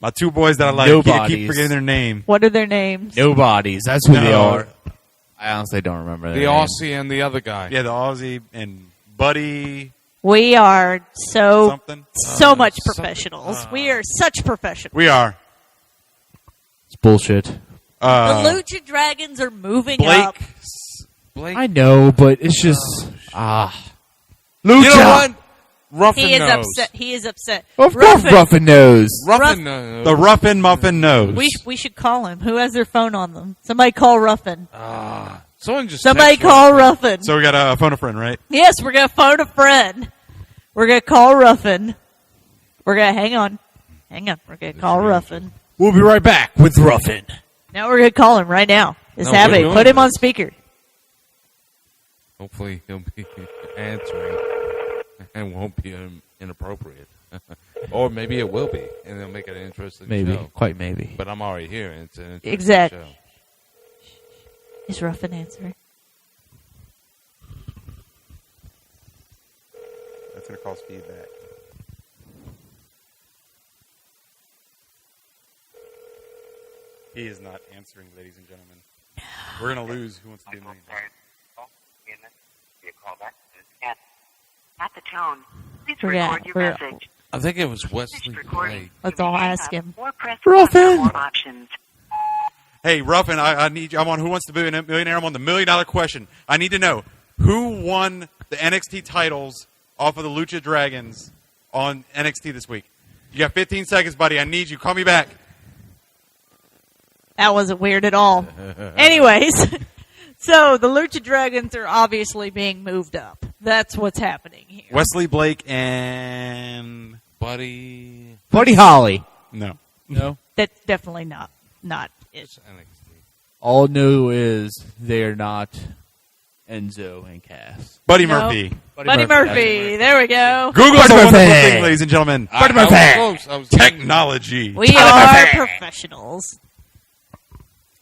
my two boys that I like. I keep Nobodies. forgetting their name. what are their names? Nobodies. That's who they No. are. I honestly don't remember The their names. Aussie and the other guy. Yeah, the Aussie and Buddy We are so something. much something. professionals. We are such professionals. We are. It's bullshit. The Lucha Dragons are moving up. Blake. I know, but it's just Lucha. You know what? Ruffin He is nose. upset. He is upset. Of course, Ruffin knows. Ruffin nose. The Ruffin Muffin Nose. We should call him. Who has their phone on them? Somebody call Ruffin. Somebody Call Ruffin. So we got a phone a friend, right? Yes, we're gonna phone a friend. We're gonna call Ruffin. We're gonna hang on. We're gonna call Ruffin. We'll be right back with Ruffin. Now we're gonna call him right now. Just No, have we're it. doing Put him this. on speaker. Hopefully he'll be answering and won't be inappropriate. Or maybe it will be, and it'll make it an interesting Maybe, show. quite maybe. But I'm already here, and it's an interesting Exactly. show. Is Ruffin answering? That's going to cause feedback. He is not answering, ladies and gentlemen. We're going to lose Who Wants to Be a Millionaire. At the tone, please We're gonna- record your we're- message. I think it was Wesley Finish recording. Blake. Let's all ask him. Or press Ruffin! one for more options. Hey, Ruffin, I need you. I'm on Who Wants to Be a Millionaire. I'm on the $1 million question. I need to know who won the NXT titles off of the Lucha Dragons on NXT this week. You got 15 seconds, buddy. I need you. Call me back. That wasn't weird at all. Anyways, so the Lucha Dragons are obviously being moved up. That's what's happening here. Wesley Blake and Buddy. Buddy Holly. no. No. That's definitely not it. It's NXT. All new is they're not Enzo and Cass. Buddy No. Murphy. Buddy Murphy. There we go. Google is Buddy a wonderful Murphy. thing, ladies and gentlemen. I was close. I was Technology. We are professionals.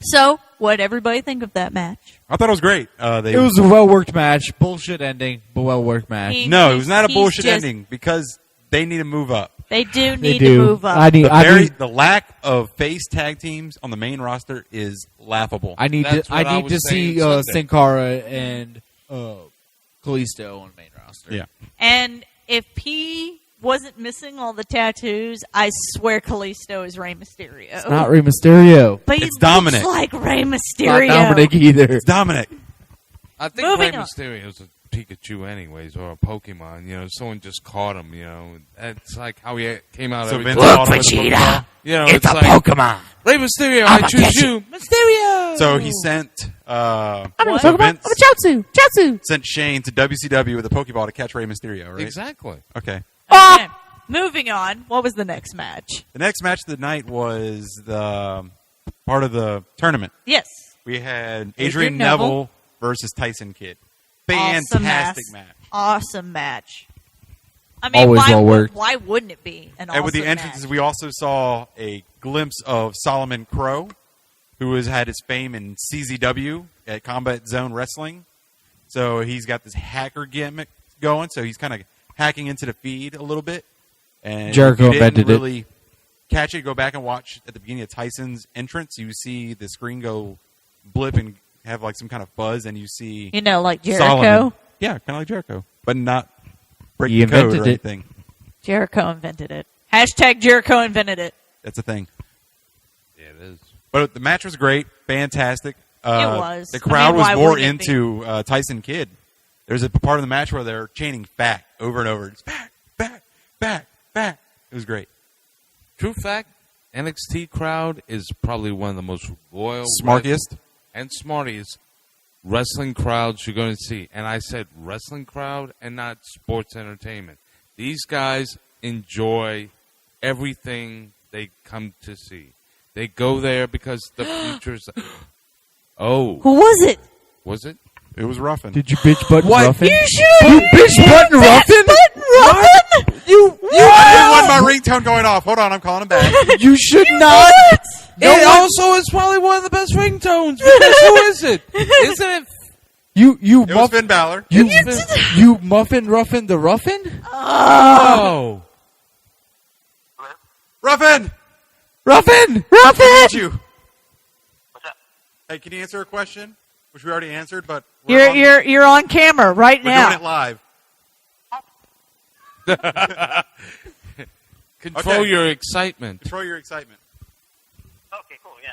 So, what'd everybody think of that match? I thought it was great. It was a well-worked match. Bullshit ending, but well-worked match. No, it was not a He's bullshit just- ending because they need to move up. They do They need do. to move up. I need. The lack of face tag teams on the main roster is laughable. I need That's to. what I I need was to saying see Sunday. Sin Cara and Kalisto on the main roster. Yeah. And if he wasn't missing all the tattoos, I swear Kalisto is Rey Mysterio. It's not Rey Mysterio. But he It's Dominic. looks like Rey Not Mysterio. Dominic either. It's Dominic. I think Moving Rey on. Mysterio is a Pikachu anyways, or a Pokemon. You know, someone just caught him, you know. It's like how he came out So every Vince time. caught him with the Pokeball. You know, it's like, Pokemon. Rey Mysterio, I choose you. Mysterio! So he sent What? so Vince Chaozu. sent Shane to WCW with a Pokeball to catch Rey Mysterio, right? Exactly. Okay. Okay. Moving on. What was the next match? The next match of the night was the part of the tournament. Yes. We had Adrian Adrian Neville Neville versus Tyson Kidd. Awesome Fantastic match. Awesome match. I mean, Always why, well worked. why wouldn't it be an awesome And with the entrances, match? we also saw a glimpse of Solomon Crow, who has had his fame in CZW at Combat Zone Wrestling. So he's got this hacker gimmick going. So he's kind of hacking into the feed a little bit. And Jericho if you didn't invented it. really catch it, go back and watch at the beginning of Tyson's entrance. You see the screen go blip and have like some kind of buzz, and you see You know, like Jericho. Solomon. Yeah, kind of like Jericho, but not break He the code invented or it. anything. Jericho invented it. Hashtag Jericho invented it. That's a thing. Yeah, it is. But the match was great, fantastic. It was. The I crowd mean, was why more wouldn't it be? into Tyson Kidd. There's a part of the match where they're chanting back over and over. It's back, back, back, back. It was great. True fact, NXT crowd is probably one of the most loyal, Smartiest. and smartest wrestling crowds you're going to see. And I said wrestling crowd and not sports entertainment. These guys enjoy everything they come to see. They go there because the future's... Oh. Who was it? Was it? It was Ruffin. Did you bitch button Ruffin? You should. You bitch button Ruffin? Ruffin? You I didn't want my ringtone going off. Hold on, I'm calling him back. you should not. It also is probably one of the best ringtones. Because who is it? Isn't it? You It was muffin. Finn Balor. You muffin Ruffin the Ruffin? Oh. Ruffin! Ruffin! Did you? What's up? Hey, can you answer a question? Which we already answered, but You're on camera right we're now. doing it live. Control Okay. your excitement. Control your excitement. Okay, cool, yeah.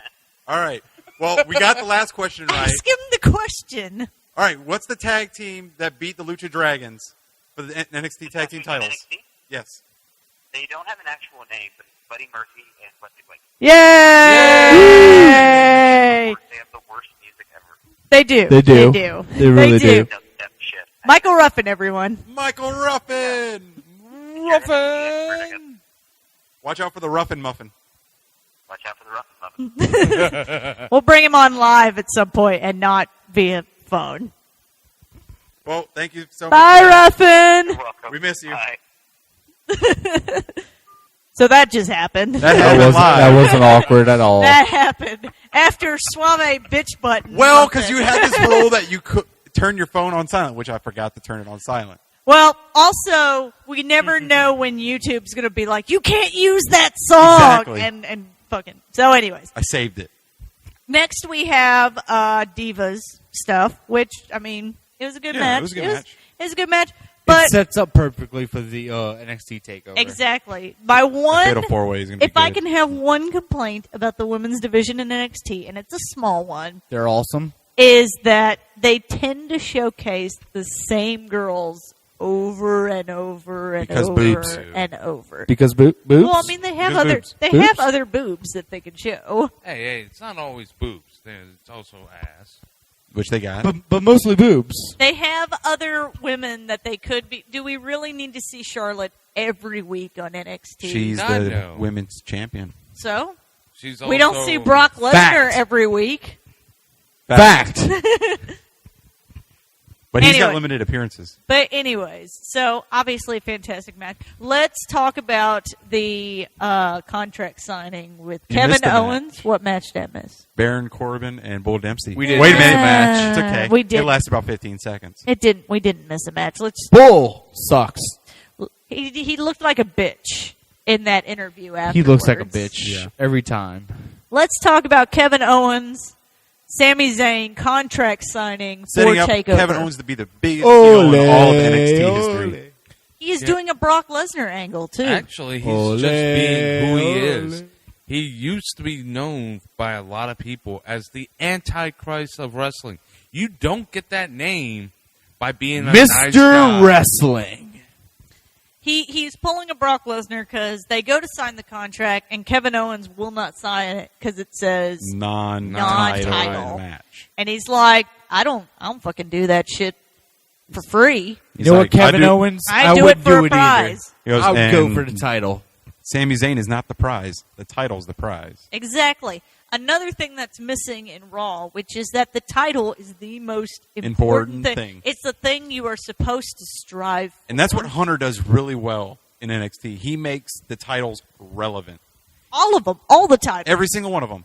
All right. Well, we got the last question right. Ask him the question. All right. What's the tag team that beat the Lucha Dragons for the NXT tag team titles? NXT? Yes. They don't have an actual name, but it's Buddy Murphy and Wesley Blake. Yay! They have the worst music ever. They do. They do. They do. They really do. Does that shit. Michael Ruffin, everyone. Michael Ruffin. Ruffin. Watch out for the Ruffin Muffin. Watch out for the Ruffin Muffin. We'll bring him on live at some point and not via phone. Well, thank you so Bye, much. Ruffin. You're welcome. We miss you. Bye. So that just happened. That happened live. That wasn't awkward at all. That happened after Suave bitch button. Well, because you had this rule that you could turn your phone on silent, which I forgot to turn it on silent. Well, also, we never know when YouTube's going to be like, you can't use that song. Exactly. And fucking. So, anyways. I saved it. Next, we have Divas stuff, which, I mean, it was a good match. It was a good match. It was a good match. But it sets up perfectly for the NXT takeover. exactly. My one, Fatal 4-way is going to be if I good. can have one complaint about the women's division in NXT, and it's a small one, They're awesome. is that they tend to showcase the same girls over and over and Because over boobs. and over. Because boobs? Well, I mean, they have Because other boobs. they Boobs? have other boobs that they can show. Hey, it's not always boobs. It's also ass. Which they got. but mostly boobs. They have other women that they could be. Do we really need to see Charlotte every week on NXT? She's I the know. women's champion. So She's we don't also- see Brock Lesnar Fact. every week. Fact. But he's got Anyway. limited appearances. But anyways, so obviously a fantastic match. Let's talk about the contract signing with You Kevin missed a Owens. What match did I miss? Baron Corbin and Bull Dempsey. We didn't Wait a miss minute. a match. It's okay. We did. It lasted about 15 seconds. It didn't. We didn't miss a match. Bull sucks. He looked like a bitch in that interview afterwards. He looks like a bitch Yeah. every time. Let's talk about Kevin Owens, Sami Zayn contract signing Setting for up Takeover. Kevin Owens to be the biggest heel in all of NXT history. He is doing a Brock Lesnar angle too. Actually, he's Ole, just being who he is. ole. He used to be known by a lot of people as the Antichrist of wrestling. You don't get that name by being a nice Mr. guy. Wrestling. He's pulling a Brock Lesnar because they go to sign the contract and Kevin Owens will not sign it because it says Non-title Non-title. match. and he's like, I don't fucking do that shit for free. He's You know like, what, Kevin I do- Owens? I do it wouldn't for a do it prize. He goes, either. I would go and for the title. Sami Zayn is not the prize. The title's the prize. Exactly. Another thing that's missing in Raw, which is that the title is the most important Important thing. It's the thing you are supposed to strive for. And that's what Hunter does really well in NXT. He makes the titles relevant. All of them, all the titles. Every single one of them.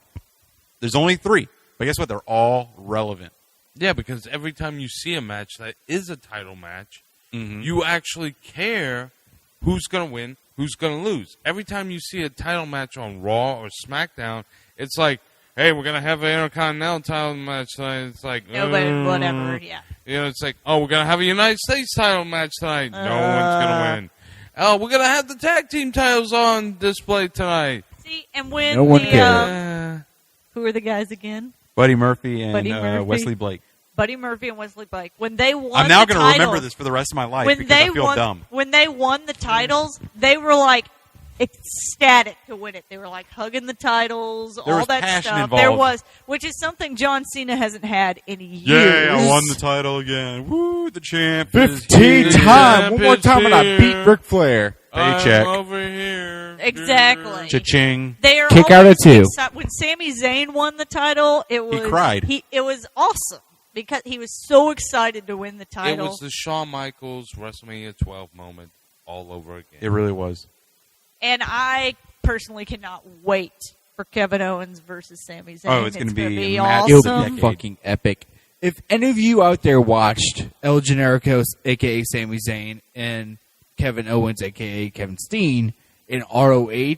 There's only 3. But guess what? They're all relevant. Yeah, because every time you see a match that is a title match, Mm-hmm. you actually care who's going to win, who's going to lose. Every time you see a title match on Raw or SmackDown, it's like, hey, we're going to have an Intercontinental title match tonight. It's like, Nobody, whatever, yeah. You know, it's like, oh, we're going to have a United States title match tonight. No one's going to win. Oh, we're going to have the tag team titles on display tonight. See, and when No one the, cares. who are the guys again? Buddy Murphy and Buddy Murphy. Wesley Blake. Buddy Murphy and Wesley Blake, when they won I'm now the going to remember titles- this for the rest of my life when because they I feel won, dumb. When they won the titles, they were like ecstatic to win it. They were like hugging the titles, There all was that passion stuff. involved. There was, which is something John Cena hasn't had in years. Yeah, I won the title again. Woo, the champ. is 15 here. times. One more Champ is time and I here. beat Ric Flair. Paycheck. I'm over here. Exactly. Cha-ching. They are Kick out of always 2. When Sami Zayn won the title, it was cried. It was awesome because he was so excited to win the It title. was the Shawn Michaels WrestleMania 12 moment all over again. It really was. And I personally cannot wait for Kevin Owens versus Sami Zayn. Oh, it's gonna be a match It'll of the awesome. be decade. fucking epic. If any of you out there watched El Generico, a.k.a. Sami Zayn, and Kevin Owens, a.k.a. Kevin Steen, in ROH,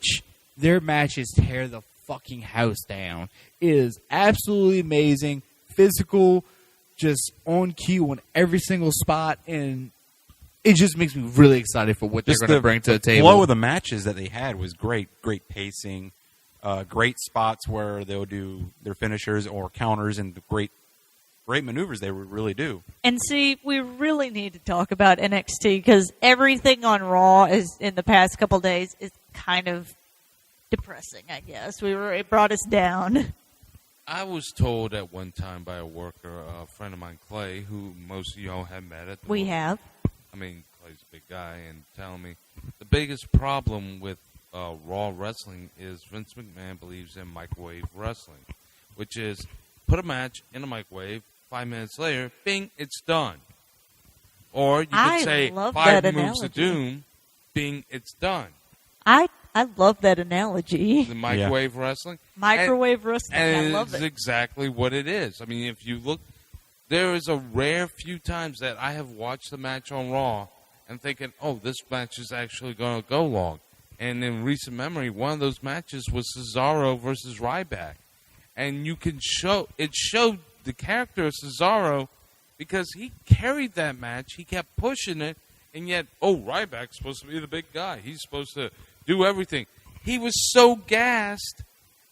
their matches tear the fucking house down. It is absolutely amazing. Physical, just on cue on every single spot, and it just makes me really excited for what Just they're going to bring to the table. flow of the matches that they had was great. Great pacing. Great spots where they'll do their finishers or counters and the great maneuvers they would really do. And see, we really need to talk about NXT because everything on Raw is in the past couple days is kind of depressing. I guess it brought us down. I was told at one time by a worker, a friend of mine, Clay, who most of y'all have met at the We have. I mean, Clay's a big guy, and telling me the biggest problem with Raw wrestling is Vince McMahon believes in microwave wrestling, which is put a match in a microwave, 5 minutes later, bing, it's done. Or you could I say love 5 that moves of analogy. doom, bing, it's done. I love that analogy. The microwave wrestling. Microwave wrestling. I And love it's it. exactly what it is. I mean, if you look, there is a rare few times that I have watched the match on Raw and thinking, oh, this match is actually going to go long. And in recent memory, one of those matches was Cesaro versus Ryback. And you can it showed the character of Cesaro because he carried that match. He kept pushing it. And yet, Ryback's supposed to be the big guy. He's supposed to do everything. He was so gassed.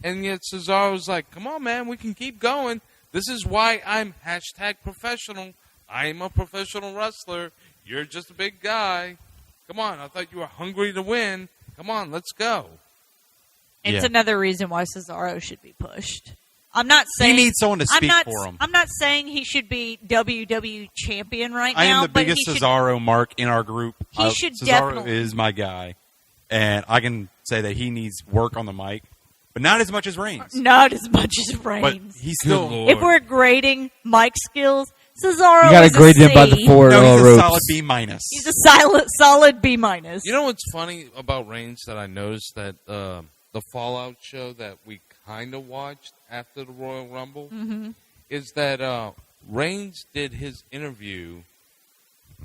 And yet Cesaro's like, come on, man, we can keep going. This is why I'm #professional. I'm a professional wrestler. You're just a big guy. Come on, I thought you were hungry to win. Come on, let's go. It's Yeah. another reason why Cesaro should be pushed. I'm not He saying needs someone to I'm speak not, for him. I'm not saying he should be WWE champion right I now. am the but biggest he should, Cesaro mark in our group. He should Cesaro definitely- is my guy. And I can say that he needs work on the mic, but not as much as Reigns. not as much as But Reigns. he's Good still Lord. If we're grading Mike skills, Cesaro You got to is a grade him by the C. 4 no, he's a ropes. solid B minus. He's a solid B minus. You know what's funny about Reigns that I noticed that the Fallout show that we kind of watched after the Royal Rumble is that Reigns did his interview.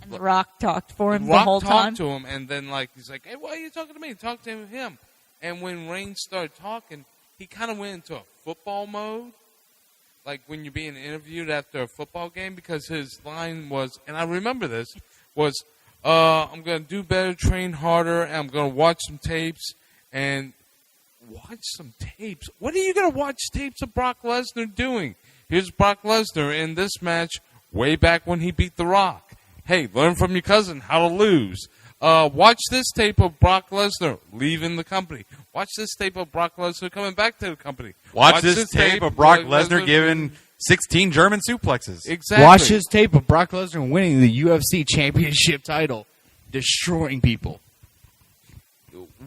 And The Rock talked for him the Rock whole talked time. to him, and then he's like, "Hey, why are you talking to me? Talk to him." And when Reigns started talking, he kind of went into a football mode, like when you're being interviewed after a football game, because his line was, and I remember this, was, "I'm going to do better, train harder, and I'm going to watch some tapes and watch some tapes. What are you going to watch tapes of Brock Lesnar doing? Here's Brock Lesnar in this match way back when he beat The Rock. Hey, learn from your cousin how to lose. Watch this tape of Brock Lesnar leaving the company. Watch this tape of Brock Lesnar coming back to the company. Watch this tape of Brock Lesnar giving 16 German suplexes. Exactly. Watch his tape of Brock Lesnar winning the UFC Championship title, destroying people.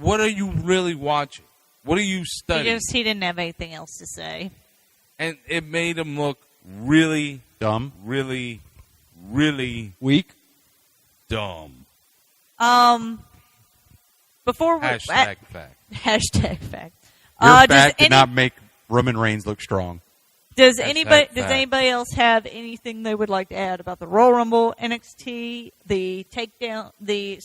What are you really watching? What are you studying? He didn't have anything else to say. And it made him look really, Dumb. really, really Weak. dumb. Before we Hashtag fact. hashtag fact. Your fact did not make Roman Reigns look strong. Does Hashtag anybody fact. else have anything they would like to add about the Royal Rumble, NXT, the takedown, the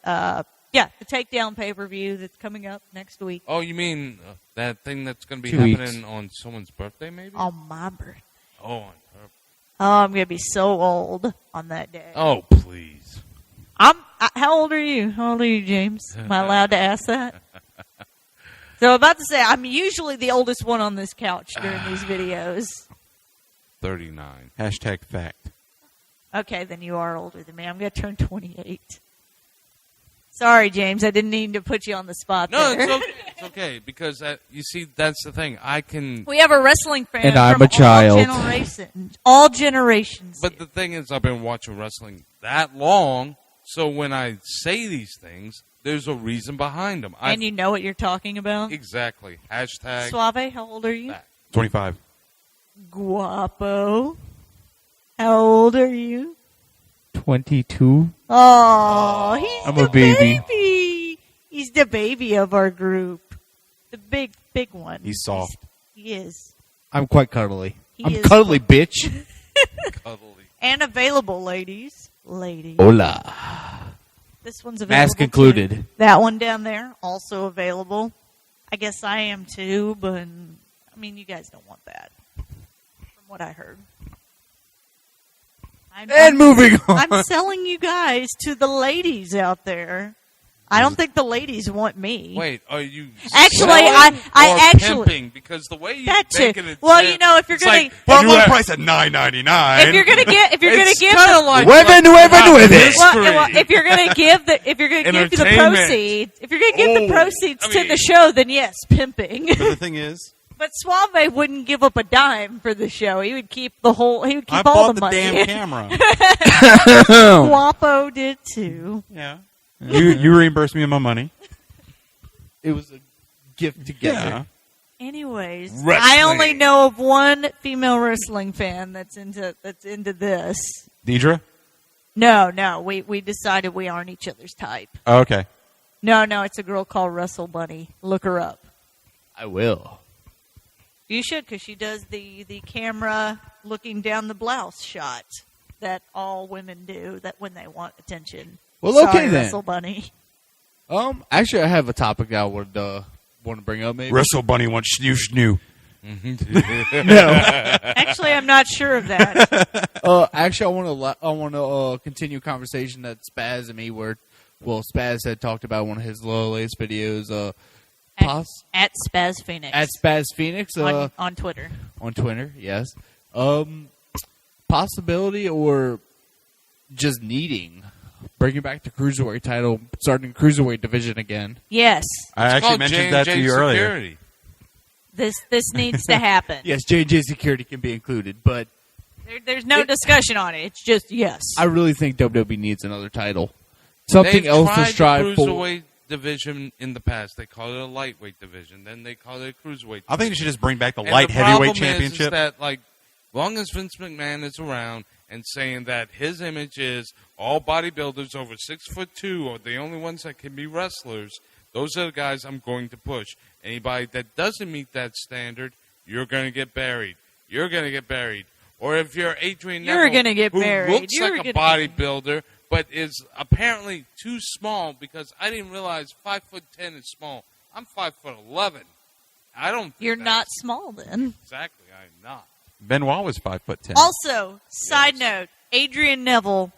takedown pay-per-view that's coming up next week? Oh, you mean that thing that's going to be 2 happening weeks. on someone's birthday, maybe? On my birthday. Oh, on her. Oh, I'm gonna be so old on that day. Oh, please. How old are you? How old are you, James? Am I allowed to ask that? So I'm about to say I'm usually the oldest one on this couch during these videos. 39. Hashtag fact. Okay, then you are older than me. I'm going to turn 28. Sorry, James. I didn't mean to put you on the spot No, there. it's okay. It's okay because you see, that's the thing. I can. We have a wrestling fan And I'm from a child. all generations. But the thing is, I've been watching wrestling that long, so when I say these things, there's a reason behind them. And you know what you're talking about? Exactly. Hashtag. Suave, how old are you? Fact. 25. Guapo. How old are you? 22. Oh, he's I'm the a baby. He's the baby of our group. The big one. He's soft. He is. I'm quite cuddly. He I'm is cuddly, bitch. Cuddly. And available, ladies. Ladies. Hola. This one's available. Mask too. included. That one down there, also available. I guess I am too, but I mean, you guys don't want that. From what I heard. And moving on. I'm selling you guys to the ladies out there. I don't think the ladies want me. Wait, are you Actually, selling I or actually- pimping? Because the way you That's make it. it, Well, you know, if you're it's gonna like, Well, you low have- price at $9.99. if you're gonna it's give kinda the, like Women with it. well, if you're gonna give the Entertainment. proceeds, if you're gonna give the Oh, proceeds I to mean- the show, then yes, pimping. But the thing is, But Suave wouldn't give up a dime for the show. He would keep the whole. He would keep I all bought the the money. damn camera. Guapo did too. Yeah. You reimbursed me of my money. It was a gift together. Anyways, I Wrestling. only know of one female wrestling fan that's into this. Deidre? No, we decided we aren't each other's type. Oh, okay. No, it's a girl called Wrestle Bunny. Look her up. I will. You should, because she does the camera looking down the blouse shot that all women do that when they want attention. Well, Sorry, okay then. Wrestle Bunny. Actually, I have a topic I would want to bring up. Maybe. Wrestle Bunny wants you new. No. Actually, I'm not sure of that. Actually, I want to continue a conversation that Spaz and me were. Well, Spaz had talked about one of his latest videos. At Spaz Phoenix. At Spaz Phoenix on Twitter. On Twitter, yes. Possibility or just needing bringing back the cruiserweight title, starting the cruiserweight division again. Yes. I actually mentioned that to you earlier. This needs to happen. Yes, J&J Security can be included, but There's no discussion on it. It's just yes. I really think WWE needs another title. Something else to strive the for. cruiserweight division in the past. They called it a lightweight division. Then they called it a cruiserweight. I think you should just bring back the And light the heavyweight problem championship. Is that like, long as Vince McMahon is around and saying that his image is all bodybuilders over 6'2" are the only ones that can be wrestlers, those are the guys I'm going to push. Anybody that doesn't meet that standard, you're going to get buried. You're going to get buried. Or if you're Adrian You're Neville, gonna get who buried. looks You're like a gonna bodybuilder, but is apparently too small because I didn't realize 5'10" is small. I'm 5'11". I don't. think You're that's- not small then. Exactly, I'm not. Benoit was 5'10". Also, side note, Adrian Neville,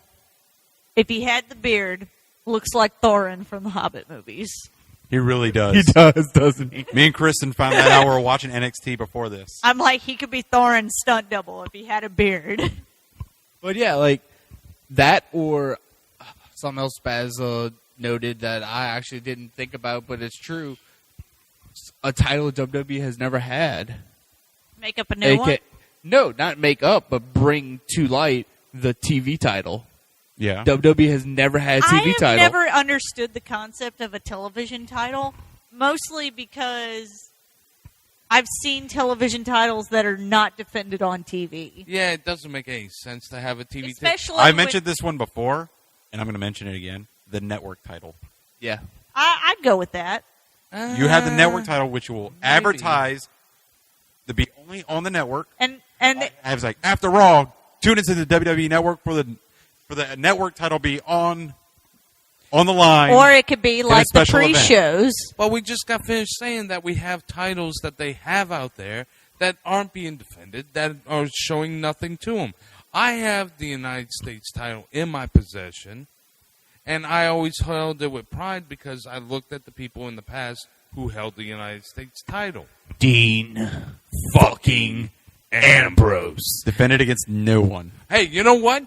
if he had the beard, looks like Thorin from the Hobbit movies. He really does. He does, doesn't he? Me and Kristen found that out. We were watching NXT before this. I'm like, he could be Thorin's stunt double if he had a beard. But yeah, like that or something else Spaz noted that I actually didn't think about, but it's true. A title WWE has never had. Make up a new one? No, not make up, but bring to light the TV title. Yeah. WWE has never had a TV I have title. never understood the concept of a television title, mostly because I've seen television titles that are not defended on TV. Yeah, it doesn't make any sense to have a TV. Especially I with- mentioned this one before, and I'm going to mention it again. The network title. Yeah. I'd go with that. You have the network title, which will advertise to be only on the network. And I was like, after Raw, tune into the WWE Network for the network title be on the line. or it could be like the special event. pre-shows. Well, we just got finished saying that we have titles that they have out there that aren't being defended, that are showing nothing to them. I have the United States title in my possession, and I always held it with pride because I looked at the people in the past who held the United States title. Dean fucking Ambrose. Defended against no one. Hey, you know what?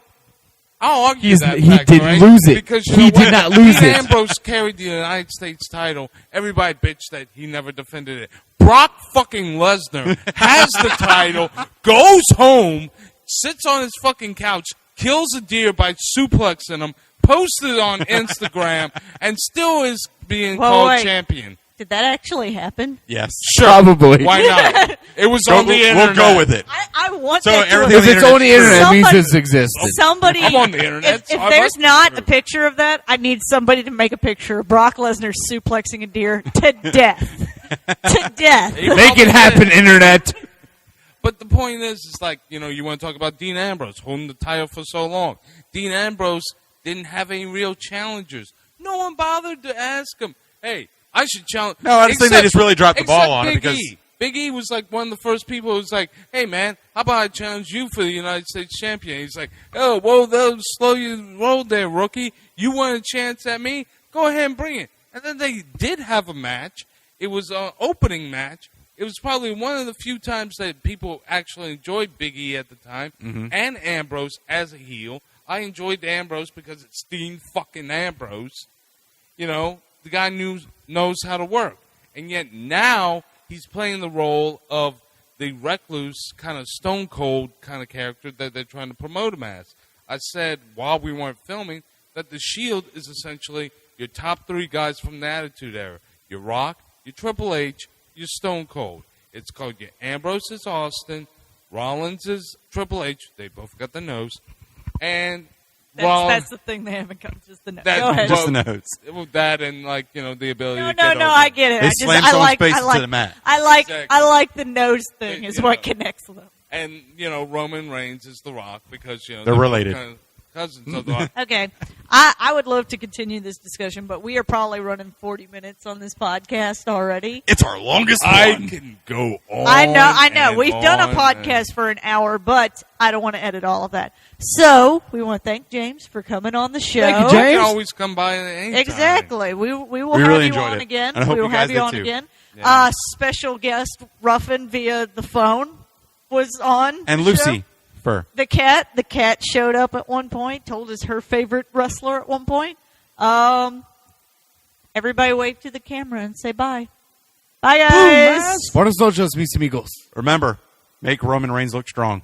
I'll argue He fact, didn't right? lose it. Because you He know did what? not lose Dean it. Ambrose carried the United States title. Everybody bitched that he never defended it. Brock fucking Lesnar has the title, goes home, sits on his fucking couch, kills a deer by suplexing him, posts it on Instagram, and still is being Well, called wait. champion. Did that actually happen? Yes. Sure. Probably. Why not? It was Go- on the internet. we'll go with it. I want So that to everything If the it's on the internet, it means Somebody- it's existed. Somebody, I'm on the internet, If, so if I there's must- not a picture of that, I need somebody to make a picture of Brock Lesnar suplexing a deer to death. To death. He Make probably it happen, did. internet. But the point is like, you know, you want to talk about Dean Ambrose holding the title for so long. Dean Ambrose didn't have any real challengers. No one bothered to ask him, hey, I should challenge. No, I just think they just really dropped the ball on it Big because- E. Big E was like one of the first people who was like, hey, man, how about I challenge you for the United States champion? He's like, oh, whoa, that'll slow you roll there, rookie. You want a chance at me? Go ahead and bring it. And then they did have a match. It was an opening match. It was probably one of the few times that people actually enjoyed Big E at the time, and Ambrose as a heel. I enjoyed Ambrose because it's Dean fucking Ambrose. You know, the guy knows how to work. And yet now he's playing the role of the recluse, kind of stone cold kind of character that they're trying to promote him as. I said while we weren't filming that the Shield is essentially your top three guys from the Attitude Era. Your Rock, your Triple H, your Stone Cold. It's called your Ambrose is Austin, Rollins is Triple H. They both got the nose. And That's the thing they haven't come. Just the nose. That- Go ahead. Just the notes. With that and, like, you know, the ability No, to get over. I get it. They I just, slammed I someone's like, face I into like, the mat. Exactly. I like the nose thing is Yeah. what connects them. And, you know, Roman Reigns is The Rock because, you know, They're related. kind of cousins of The Rock. Okay. I would love to continue this discussion, but we are probably running 40 minutes on this podcast already. It's our longest I one. can go on. I know. and We've done a on podcast for an hour, but I don't want to edit all of that. So we want to thank James for coming on the show. Thank you, You James. can always come by at any time. Exactly. We will We have really you enjoyed on it. again. And I hope We will you guys have you did on too. again. Yeah. Special guest Ruffin via the phone was on. And the Lucy show. Fur. The cat showed up at one point, told us her favorite wrestler at one point. Everybody wave to the camera and say bye. Bye, guys. Buenos noches, mis amigos. Remember, make Roman Reigns look strong.